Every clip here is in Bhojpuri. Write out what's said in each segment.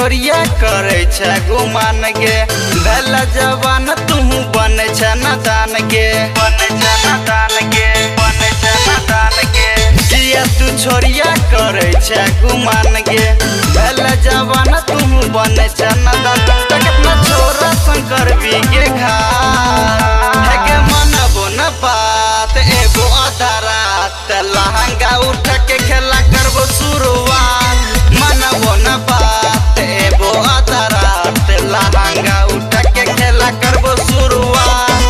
छोरिया करे छे गुमान गे भल जवान तू बन छे नदान गे जिया तू छोरिया करे छे गुमान गे भल जवान तू बन छे नदान कितना छोरा शंकर भी गे घाट है के मनबो न बात एगो आधा रात लहंगा उठ के खेला करबो शुरुआत मनबो न बात एगो आधा रात लहंगा उठ के खेला करबो शुरुआत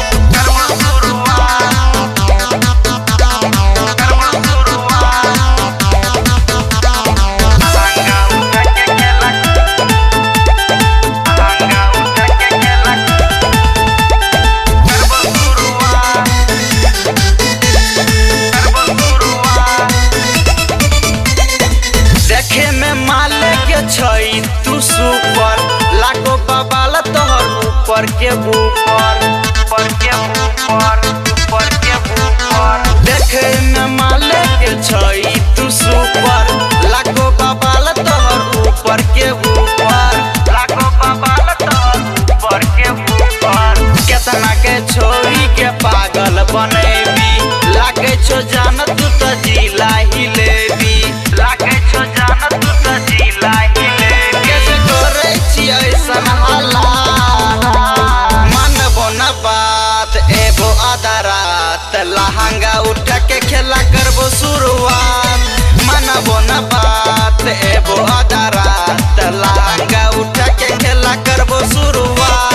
देखे में माले के छई तू सुपर लाखो बबाल तोहर ऊपर के ऊपर देखे में माले के छई तू सुपर लाखो बबाल तोहर ऊपर के ऊपर केतना के छोरी के पागल बनेबी लागे छो जान तू तो जिला हिलेबी कैसे करे छी ऐसन हालात मनबो न बात एगो आधा रात लहंगा उठ के खेला करबो शुरुआत मनबो न बात एगो आधा रात लहंगा उठ के खेला करबो शुरुआत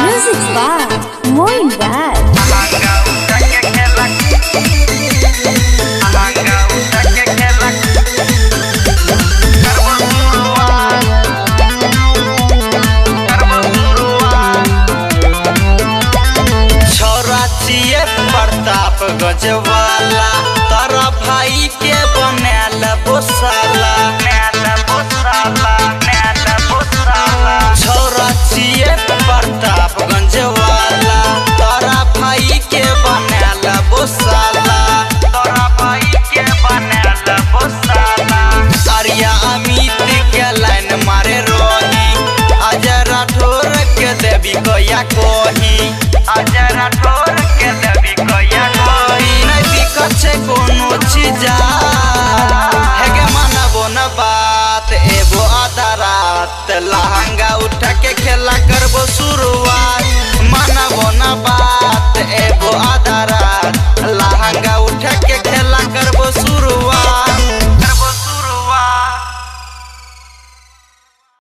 Music by Moin Bad. Pratap गजवाला तारा भाई के बनैल बोसाला छोरा छिए प्रताप गंजवाला तारा भाई के बनैल बोसाला आर्या अमित के लाइन मारे रोही अजय राठौर के देवी कया कोही नहीं दिक्कत छे कोनो चीजा है के मनबो न बात एगो आधा रात लहंगा उठ के खेला करबो शुरुआत मनबो न बात एगो आधा रात